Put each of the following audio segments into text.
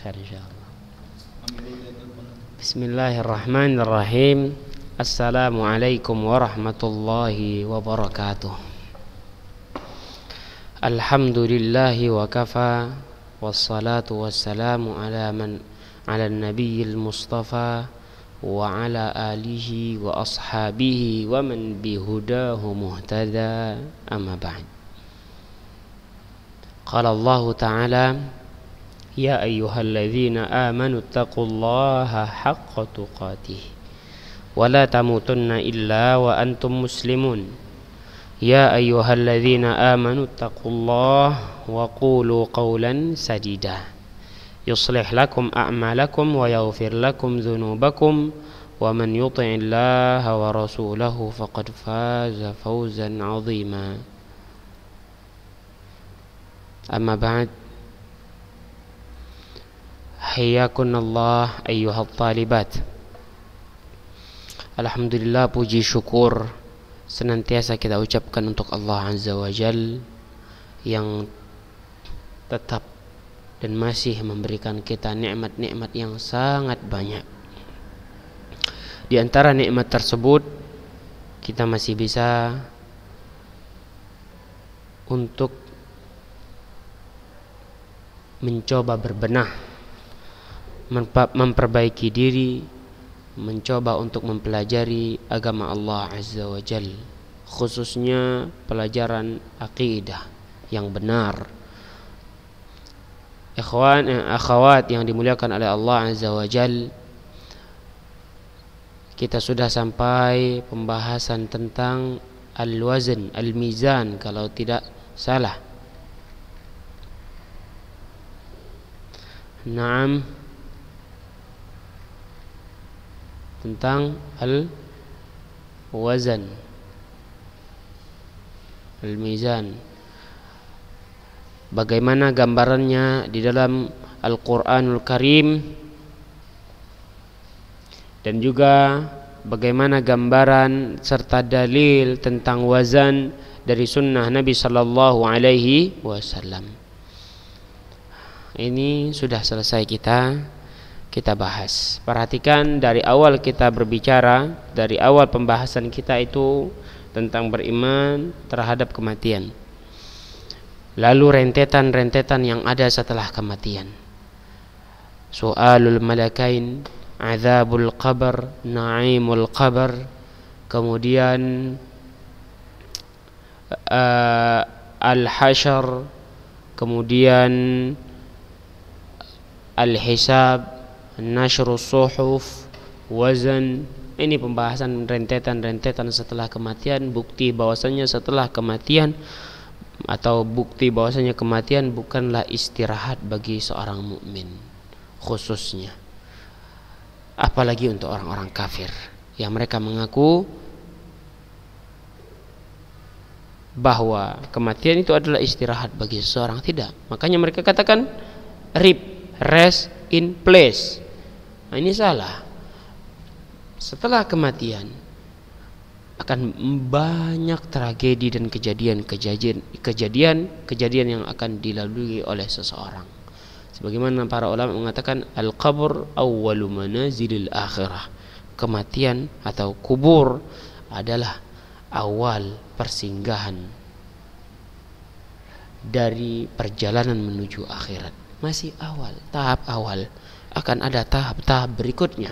khair insyaallah. Bismillahirrahmanirrahim. Assalamualaikum warahmatullahi wabarakatuh. Alhamdulillahi wa kafa, wassalatu wassalamu ala nabiyil mustafa wa ala alihi wa ashabihi wa man bihudahu muhtada, amma ba'd. Qala Allah ta'ala: Ya ayyuhalladzina amanu taqullaha haqqa tuqatih wa la tamutunna illa wa antum muslimun. Ya ayyuhalladzina amanu taqullaha wa qulu qawlan sadida yuslih lakum a'malakum wa yaghfir lakum dhunubakum wa man yuti'illaha wa rasulahu faqad faza fawzan 'azima. Amma ba'd. Hayyakunallah ayyuhat talibat. Alhamdulillah, puji syukur senantiasa kita ucapkan untuk Allah Azza wa Jal yang tetap dan masih memberikan kita nikmat-nikmat yang sangat banyak. Di antara nikmat tersebut, kita masih bisa untuk mencoba berbenah, memperbaiki diri, mencoba untuk mempelajari agama Allah Azza wa Jal, khususnya pelajaran akidah yang benar. Ikhwan, akhwat yang dimuliakan oleh Allah Azza wa Jal, kita sudah sampai pembahasan tentang al-wazn, al-mizan kalau tidak salah. Naam, tentang al-wazan, al-mizan. Bagaimana gambarannya di dalam Al-Qur'anul Karim, dan juga bagaimana gambaran serta dalil tentang wazan dari sunnah Nabi sallallahu alaihi wasallam. Ini sudah selesai kita bahas. Perhatikan dari awal kita berbicara, dari awal pembahasan kita itu tentang beriman terhadap kematian. Lalu rentetan-rentetan yang ada setelah kematian. Su'alul malakain, azabul qabr, na'imul qabr, kemudian al-hasyr, kemudian al-hisab, nashrus suhuf, wazan. Ini pembahasan rentetan-rentetan setelah kematian, bukti bahwasanya setelah kematian atau bukti bahwasanya kematian bukanlah istirahat bagi seorang mukmin khususnya, apalagi untuk orang-orang kafir yang mereka mengaku bahwa kematian itu adalah istirahat bagi seseorang. Tidak, makanya mereka katakan rest in place. Nah, ini salah. Setelah kematian akan banyak tragedi dan kejadian yang akan dilalui oleh seseorang. Sebagaimana para ulama mengatakan al-qabr awwalu manazilil akhirah. Kematian atau kubur adalah awal persinggahan dari perjalanan menuju akhirat. Masih awal, tahap awal. Akan ada tahap-tahap berikutnya.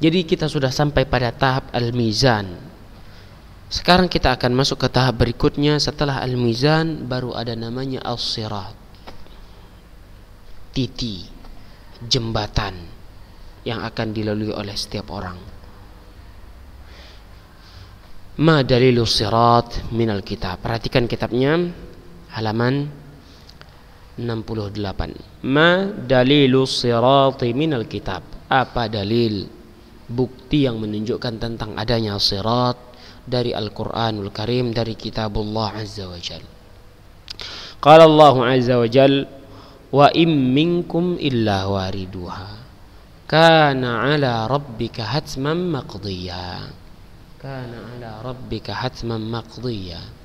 Jadi kita sudah sampai pada tahap al-mizan. Sekarang kita akan masuk ke tahap berikutnya. Setelah al-mizan baru ada namanya as-sirat, titi, jembatan yang akan dilalui oleh setiap orang. Ma dalilus sirat minal kitab. Perhatikan kitabnya, halaman 68. Ma dalilus sirati minal kitab. Apa dalil, bukti yang menunjukkan tentang adanya sirat dari Al-Qur'anul Karim, dari kitabullah Azza wa Jal. Qala Allah Azza wa Jal: wa im minkum illa wariduha kana ala rabbika hatman maqdiya. Kana ala rabbika hatman maqdiya.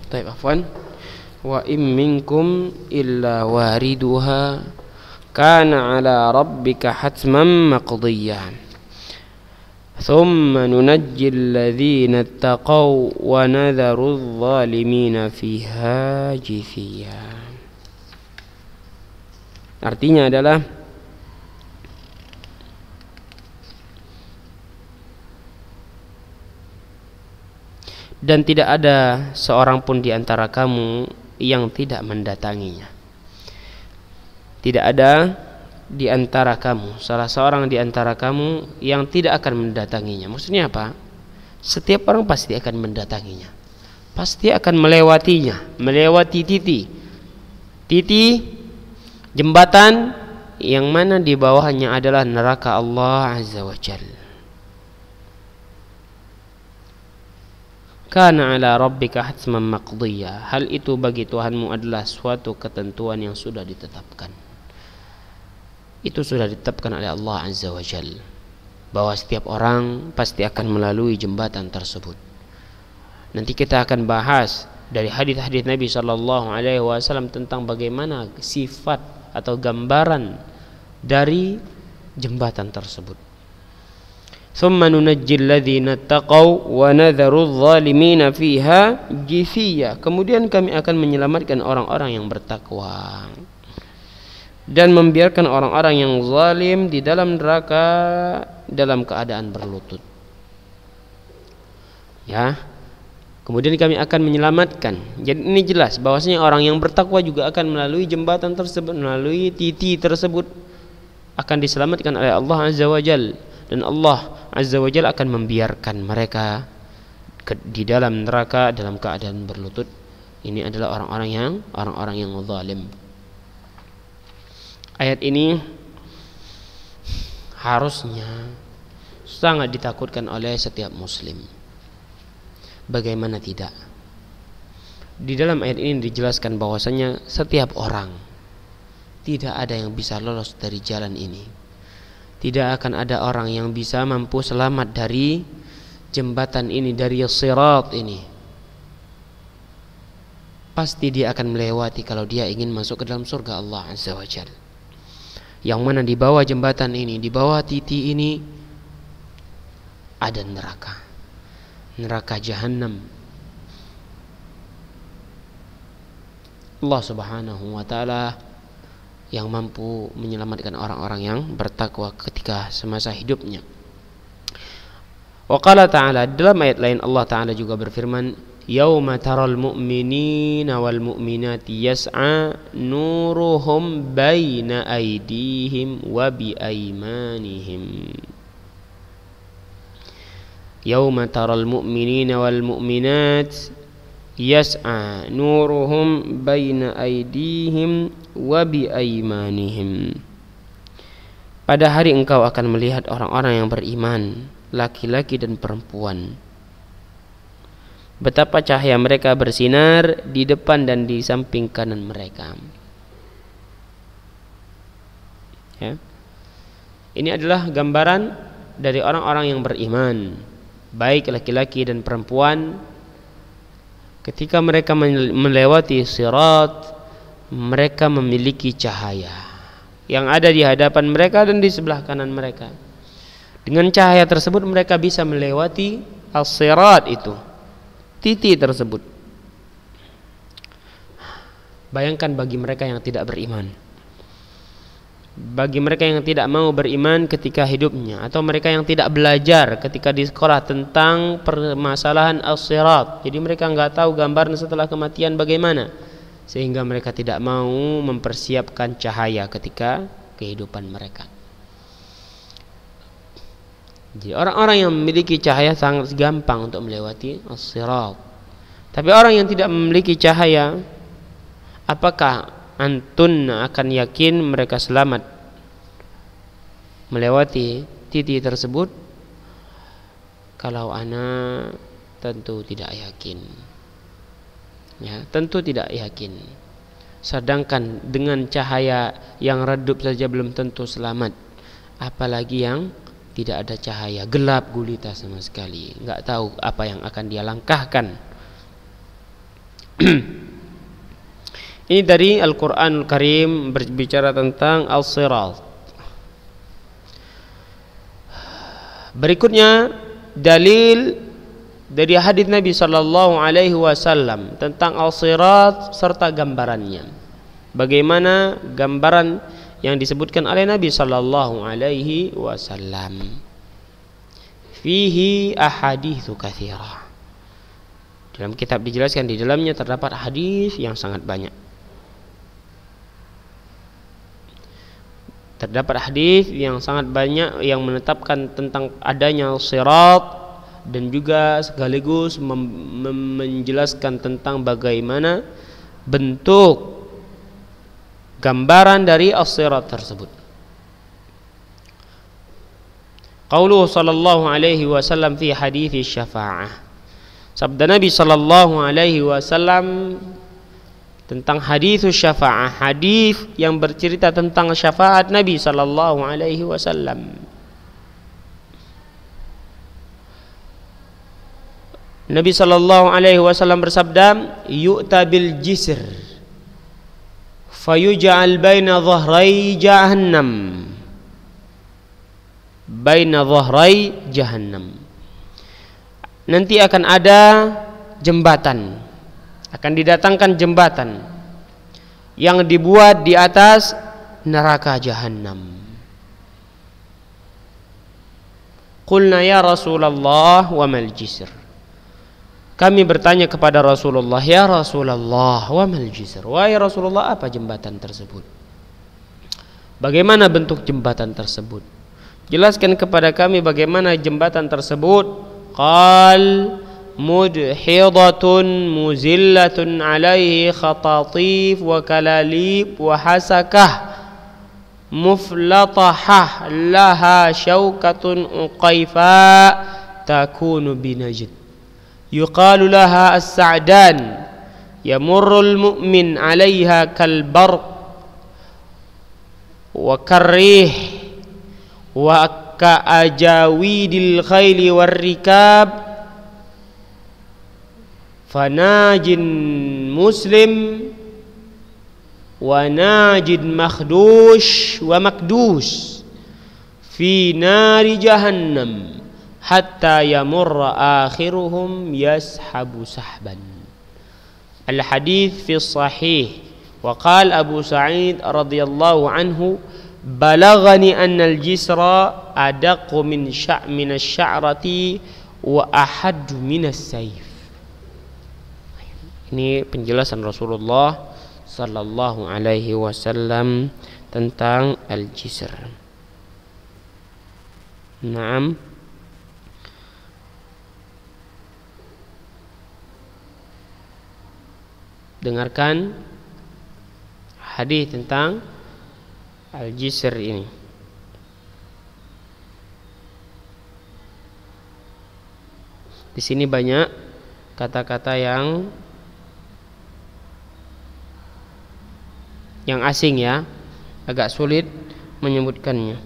Baik, afwan. Wa im minkum illa wariduha kana ala rabbika hatman maqdiyya. Thumma nunajji alladhina ittaqaw wa nadharu adh-dhalimina fiha jithiya. Artinya adalah dan tidak ada seorang pun di antara kamu yang tidak mendatanginya. Tidak ada di antara kamu, salah seorang di antara kamu yang tidak akan mendatanginya. Maksudnya apa? Setiap orang pasti akan mendatanginya, pasti akan melewatinya, melewati titi jembatan yang mana di bawahnya adalah neraka Allah Azza wa Jalla. Kana ala rabbika hatman maqdiyya. Hal itu bagi Tuhanmu adalah suatu ketentuan yang sudah ditetapkan. Itu sudah ditetapkan oleh Allah Azza wa Jalla, bahwa setiap orang pasti akan melalui jembatan tersebut. Nanti kita akan bahas dari hadis-hadis Nabi sallallahu alaihi wasallam tentang bagaimana sifat atau gambaran dari jembatan tersebut. Thumma nunajjil ladzina taqaw wa nadharu adh-dhalimina fiha jithiya. Kemudian kami akan menyelamatkan orang-orang yang bertakwa dan membiarkan orang-orang yang zalim di dalam neraka dalam keadaan berlutut. Ya. Kemudian kami akan menyelamatkan. Jadi ini jelas bahwasanya orang yang bertakwa juga akan melalui jembatan tersebut, melalui titi tersebut, akan diselamatkan oleh Allah Azza wa Jalla. Dan Allah Azza wa Jalla akan membiarkan mereka di dalam neraka dalam keadaan berlutut. Ini adalah orang-orang yang zalim. Ayat ini harusnya sangat ditakutkan oleh setiap muslim. Bagaimana tidak? Di dalam ayat ini dijelaskan bahwasanya setiap orang tidak ada yang bisa lolos dari jalan ini. Tidak akan ada orang yang bisa mampu selamat dari jembatan ini, dari sirat ini. Pasti dia akan melewati kalau dia ingin masuk ke dalam surga Allah Azza wa Jalla. Yang mana di bawah jembatan ini, di bawah titi ini ada neraka. Neraka Jahannam. Allah Subhanahu wa taala yang mampu menyelamatkan orang-orang yang bertakwa ketika semasa hidupnya. Wa qala ta'ala, dalam ayat lain Allah Ta'ala juga berfirman, yauma taral mu'minina wal mu'minati yas'a nuruhum baina aydihim wa bi aymanihim. Yauma taral mu'minina wal mu'minat yas'a nuruhum baina aydihim wa bi aymanihim. Pada hari engkau akan melihat orang-orang yang beriman, laki-laki dan perempuan, betapa cahaya mereka bersinar di depan dan di samping kanan mereka. Ya. Ini adalah gambaran dari orang-orang yang beriman, baik laki-laki dan perempuan. Ketika mereka melewati sirat, mereka memiliki cahaya yang ada di hadapan mereka dan di sebelah kanan mereka. Dengan cahaya tersebut mereka bisa melewati as-sirat itu, titik tersebut. Bayangkan bagi mereka yang tidak beriman, bagi mereka yang tidak mau beriman ketika hidupnya, atau mereka yang tidak belajar ketika di sekolah tentang permasalahan as-sirat. Jadi mereka enggak tahu gambaran setelah kematian bagaimana, sehingga mereka tidak mau mempersiapkan cahaya ketika kehidupan mereka. Jadi orang-orang yang memiliki cahaya sangat gampang untuk melewati as-sirat. Tapi orang yang tidak memiliki cahaya, apakah antun akan yakin mereka selamat melewati titik tersebut? Kalau ana tentu tidak yakin. Ya, tentu tidak yakin. Sedangkan dengan cahaya yang redup saja belum tentu selamat, apalagi yang tidak ada cahaya, gelap gulita sama sekali, nggak tahu apa yang akan dia langkahkan. Ini dari Al-Qur'anul Karim berbicara tentang as-sirat. Berikutnya dalil dari hadis Nabi sallallahu alaihi wasallam tentang as-sirat serta gambarannya. Bagaimana gambaran yang disebutkan oleh Nabi sallallahu alaihi wasallam. Fihi ahaditsu katsirah. Dalam kitab dijelaskan di dalamnya terdapat hadis yang sangat banyak. Terdapat hadis yang sangat banyak yang menetapkan tentang adanya sirat dan juga sekaligus menjelaskan tentang bagaimana bentuk gambaran dari as-sirat tersebut. Qauluhu sallallahu alaihi wasallam fi hadits syafa'ah. Sabda Nabi sallallahu alaihi wasallam tentang hadits syafa'ah, hadis yang bercerita tentang syafaat Nabi sallallahu alaihi wasallam. Nabi sallallahu alaihi wasallam bersabda, "Yu'ta bil jisr fayuj'al baina dhahrai jahannam." Baina dhahrai jahannam. Nanti akan ada jembatan, akan didatangkan jembatan yang dibuat di atas neraka jahannam. Qulna ya Rasulullah wa mal jisr. Kami bertanya kepada Rasulullah, ya Rasulullah wa mal jisr. Wahai Rasulullah, apa jembatan tersebut? Bagaimana bentuk jembatan tersebut? Jelaskan kepada kami bagaimana jembatan tersebut. Qal mudhidatun muzillatun alaihi khatatif wa kalalib wa hasakah muflatahah laha syaukatun uqaifa takunu binajd yuqalu laha as-sa'dan yamurrul mu'min alaiha kalbarq wa karrih wa ka'ajawidil khayli warrikab fanajin muslim wa najid makhdush wa makdush fi nari jahannam hatta yamurra akhiruhum yashabu sahban. Al-hadith fi sahih. Wa qala Abu Sa'id radhiyallahu anhu, balaghani anna al-jisra adaqu min asy-sya'rati wa ahaddu min as-sayf. Ini penjelasan Rasulullah sallallahu alaihi wasallam tentang al-jisr. Naam. Dengarkan hadis tentang al-jisr ini. Di sini banyak kata-kata yang asing ya, agak sulit menyebutkannya.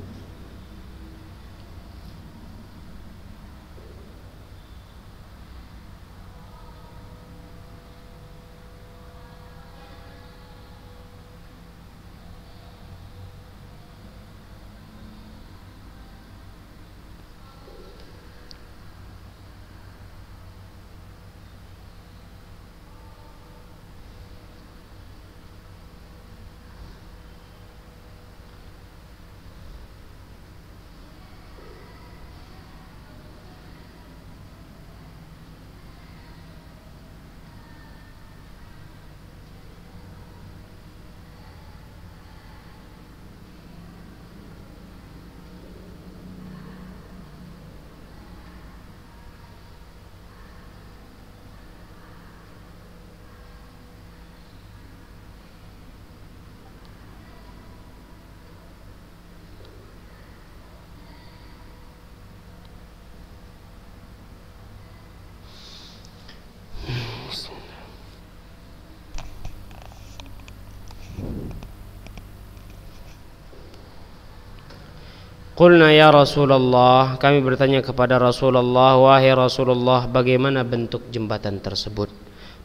Qulna ya Rasulullah, kami bertanya kepada Rasulullah, wahai Rasulullah, bagaimana bentuk jembatan tersebut?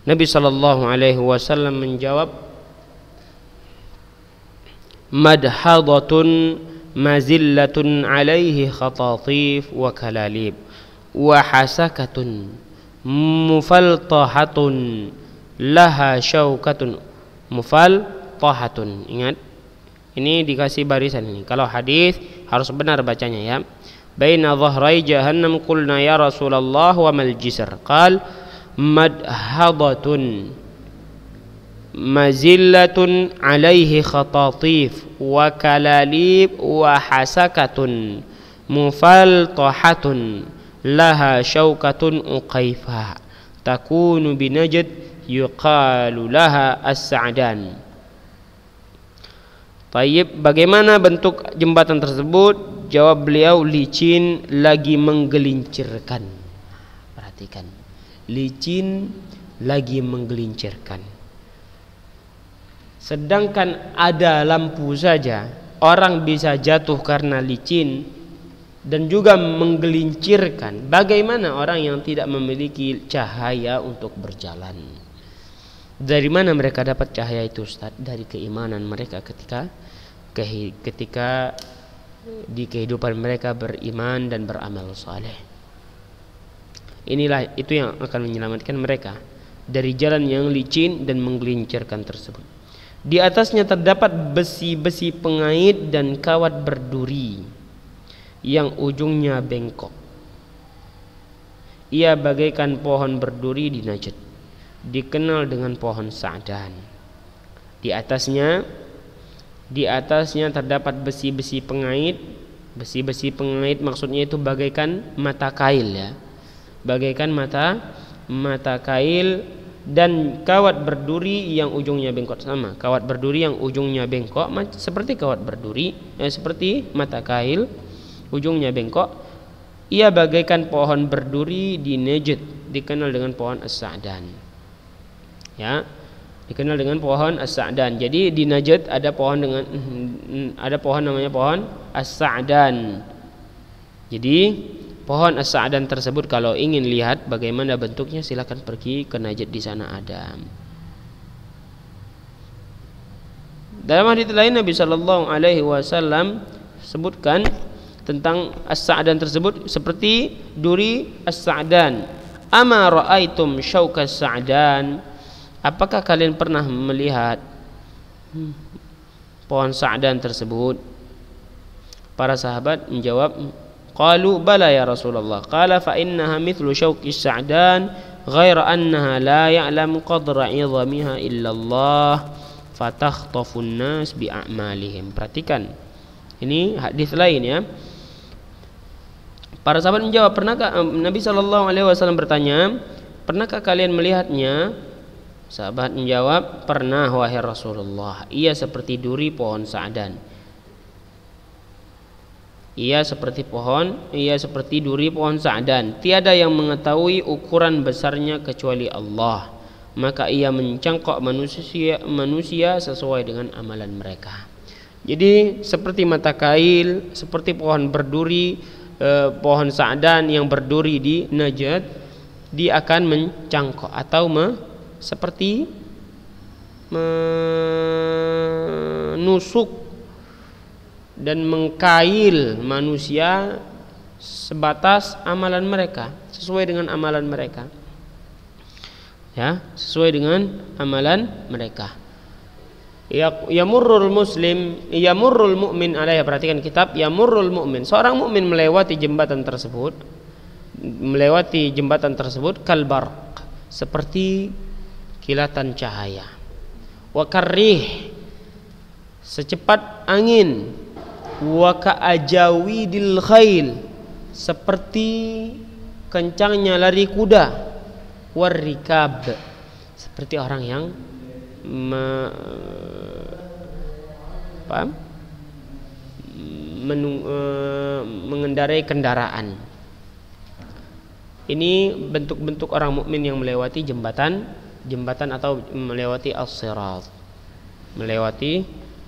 Nabi sallallahu alaihi wasallam menjawab, madhadatun mazillatun alaihi khatatif wa kalalib wa hasakatun mufaltahatun laha syaukatun. Mufaltahatun, ingat ini dikasih barisan ini. Kalau hadis harus benar bacanya ya. Baina dhahrai jahannam qulna ya Rasulullah wa mal jisr. Qal madhadatun mazillatun alaihi khatatif wa kalalib wa hasakatun mufaltahatun laha syaukatun uqaifa takunu binajd yuqalu laha as-sa'dan. Tayyib, bagaimana bentuk jembatan tersebut? Jawab beliau, licin lagi menggelincirkan. Perhatikan, licin lagi menggelincirkan. Sedangkan ada lampu saja orang bisa jatuh karena licin dan juga menggelincirkan. Bagaimana orang yang tidak memiliki cahaya untuk berjalan? Dari mana mereka dapat cahaya itu, Ustaz? Dari keimanan mereka ketika di kehidupan mereka beriman dan beramal saleh. Inilah itu yang akan menyelamatkan mereka dari jalan yang licin dan menggelincirkan tersebut. Di atasnya terdapat besi-besi pengait dan kawat berduri yang ujungnya bengkok. Ia bagaikan pohon berduri di Najd, dikenal dengan pohon Sa'dan. Di atasnya terdapat besi-besi pengait. Besi-besi pengait maksudnya itu bagaikan mata kail ya. Bagaikan mata kail dan kawat berduri yang ujungnya bengkok. Sama, kawat berduri yang ujungnya bengkok seperti kawat berduri, seperti mata kail ujungnya bengkok. Ia bagaikan pohon berduri di Najd, dikenal dengan pohon As-Sa'dan. Ya, dikenal dengan pohon As-Sa'dan. Jadi di Najd ada pohon namanya pohon As-Sa'dan. Jadi pohon As-Sa'dan tersebut kalau ingin lihat bagaimana bentuknya, silakan pergi ke Najd, di sana ada. Dalam hadits lain Nabi sallallahu alaihi wasallam sebutkan tentang As-Sa'dan tersebut seperti duri As-Sa'dan. Ama ra'aitum syauka As-Sa'dan? Apakah kalian pernah melihat pohon Sa'dan tersebut? Para sahabat menjawab, qalu bala ya Rasulullah. Qala fa innaha mithlu syauki Sa'dan ghaira annaha la ya'lam qadra 'idhamiha illa Allah fatakhtafu an-nas bi a'malihim. Perhatikan, ini hadis lain ya. Para sahabat menjawab, pernahkah Nabi sallallahu alaihi wasallam bertanya, pernahkah kalian melihatnya? Sahabat menjawab, pernah wahai Rasulullah. Ia seperti duri pohon Sa'dan. Ia seperti duri pohon Sa'dan. Tiada yang mengetahui ukuran besarnya kecuali Allah. Maka ia mencangkok manusia sesuai dengan amalan mereka. Jadi seperti mata kail, seperti pohon berduri, pohon Sa'dan yang berduri di Najd, dia akan mencangkok atau seperti menusuk dan mengkail manusia sebatas amalan mereka, sesuai dengan amalan mereka. Ya, sesuai dengan amalan mereka. Yamurrul mu'min alaihi. Perhatikan kitab Yamurrul mu'min. Seorang mukmin melewati jembatan tersebut kalbarq, seperti kilatan cahaya. Wa karrih, secepat angin. Wa ka'ajawidil khail, seperti kencangnya lari kuda. Warrikab, seperti orang yang mengendarai kendaraan. Ini bentuk-bentuk orang mukmin yang melewati jembatan atau melewati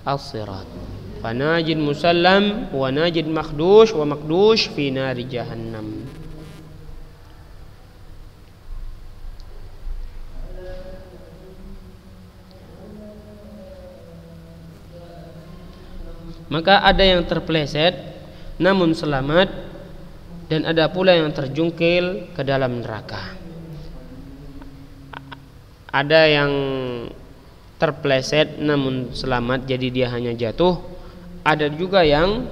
as-sirat. Fanajid musallam wa najid makhdush wa makdush fi nari jahannam. Maka ada yang terpeleset namun selamat, dan ada pula yang terjungkil ke dalam neraka. Ada yang terpeleset namun selamat, jadi dia hanya jatuh. Ada juga yang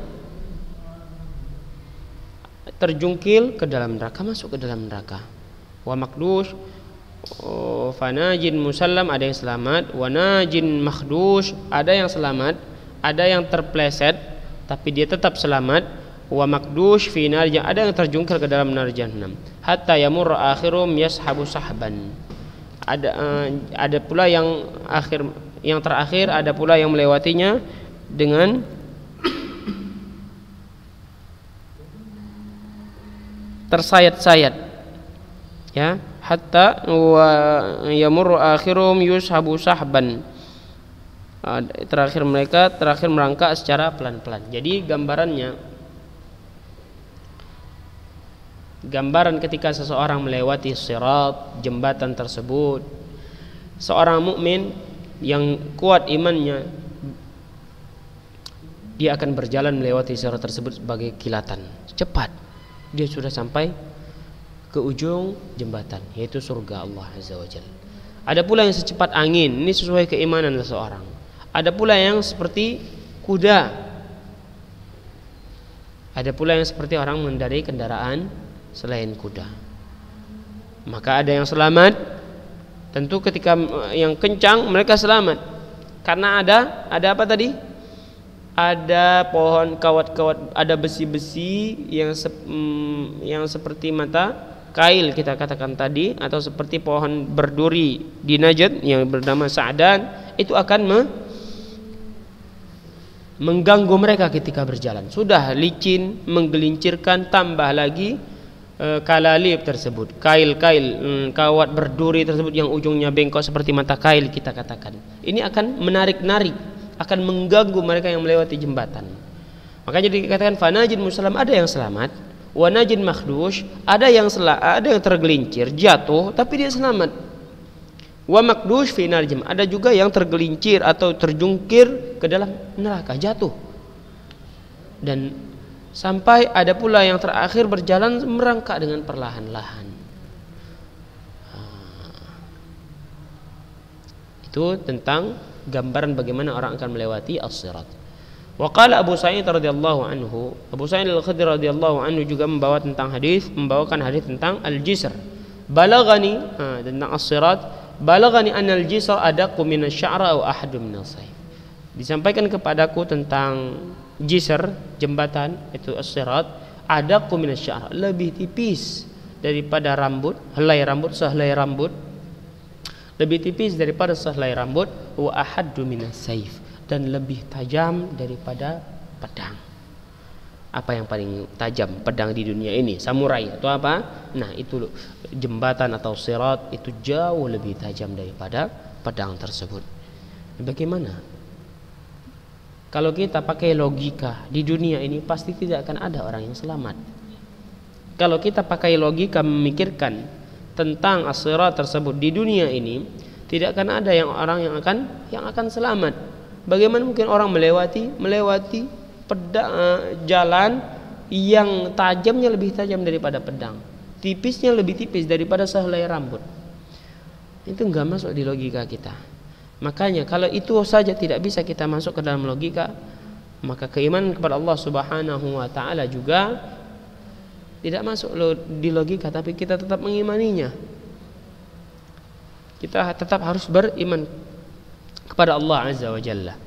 terjungkil ke dalam neraka, masuk ke dalam neraka. Wa makdush fanajin musallam, ada yang selamat. Wa najin makhdush, ada yang selamat. Ada yang terpeleset tapi dia tetap selamat. Wa makdush fi nar, ada yang terjungkil ke dalam nar jahannam. Hatta yamur akhirum yashabu sahban. Ada pula yang terakhir, ada pula yang melewatinya dengan tersayat-sayat, ya. Hatta wa yamur akhirum yushabu sahban, terakhir merangkak secara pelan-pelan. Jadi gambaran ketika seseorang melewati sirat, jembatan tersebut, seorang mukmin yang kuat imannya, dia akan berjalan melewati sirat tersebut sebagai kilatan, cepat dia sudah sampai ke ujung jembatan, yaitu surga Allah Azza wa Jalla. Ada pula yang secepat angin, ini sesuai keimanan seseorang. Ada pula yang seperti kuda. Ada pula yang seperti orang mengendarai kendaraan selain kuda. Maka ada yang selamat. Tentu ketika yang kencang mereka selamat, karena ada apa tadi? Ada pohon kawat-kawat, ada besi-besi yang seperti mata kail kita katakan tadi, atau seperti pohon berduri di Najd yang bernama Sa'dan, itu akan mengganggu mereka ketika berjalan. Sudah licin, menggelincirkan, tambah lagi kalalib tersebut, kail-kail, kawat berduri tersebut yang ujungnya bengkok seperti mata kail kita katakan. Ini akan menarik-narik, akan mengganggu mereka yang melewati jembatan. Makanya dikatakan fanajin musallam, ada yang selamat. Wa najin makhdush, ada yang tergelincir, jatuh tapi dia selamat. Wa makdush fi narjim, ada juga yang tergelincir atau terjungkir ke dalam neraka, jatuh. Dan sampai ada pula yang terakhir berjalan merangkak dengan perlahan-lahan. Itu tentang gambaran bagaimana orang akan melewati as-sirat. Wa qala Abu Sa'id radhiyallahu anhu, Abu Sa'id al-Khudri radhiyallahu anhu juga membawakan hadis tentang al-jisr. Balagani, tentang as-sirat, balagani anna al-jisr adaqu min asy-sya'ra aw ahadu min as-sayf. Disampaikan kepadaku tentang jisr, jembatan itu as-sirat, adaqu min asy-sya'ra, lebih tipis daripada rambut, sehelai rambut, lebih tipis daripada sehelai rambut, wa ahaddu minas saif, dan lebih tajam daripada pedang. Apa yang paling tajam? Pedang di dunia ini, samurai atau apa? Nah, itu jembatan atau sirat itu jauh lebih tajam daripada pedang tersebut. Bagaimana? Kalau kita pakai logika di dunia ini, pasti tidak akan ada orang yang selamat. Kalau kita pakai logika memikirkan tentang as-sirat tersebut di dunia ini, tidak akan ada orang yang akan selamat. Bagaimana mungkin orang melewati pedang, jalan yang tajamnya lebih tajam daripada pedang, tipisnya lebih tipis daripada sehelai rambut? Itu enggak masuk di logika kita. Makanya kalau itu saja tidak bisa kita masuk ke dalam logika, maka keimanan kepada Allah Subhanahu wa taala juga tidak masuk di logika, tapi kita tetap mengimaninya. Kita tetap harus beriman kepada Allah Azza wa Jalla,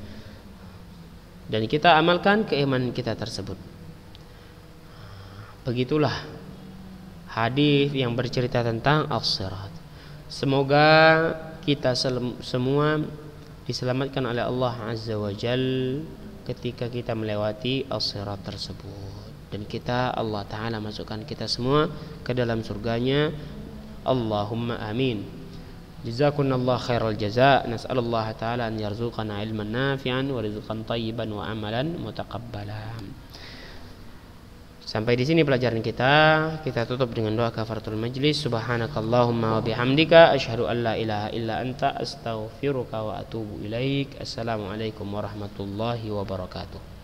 dan kita amalkan keimanan kita tersebut. Begitulah hadis yang bercerita tentang as-sirat. Semoga kita semua diselamatkan oleh Allah Azza wa Jalla ketika kita melewati as-sirat tersebut, dan Allah Ta'ala masukkan kita semua ke dalam surganya. Allahumma amin. Jazakumullah khairal jaza. Nas'alullah Ta'ala an yarzuqana ilman nafi'an wa rizqan tayyiban wa amalan mutaqabbalan. Sampai di sini pelajaran kita tutup dengan doa kafaratul majlis. Subhanakallahumma wa bihamdika asyhadu an la ilaha illa anta astaghfiruka wa atubu ilaik. Assalamualaikum warahmatullahi wabarakatuh.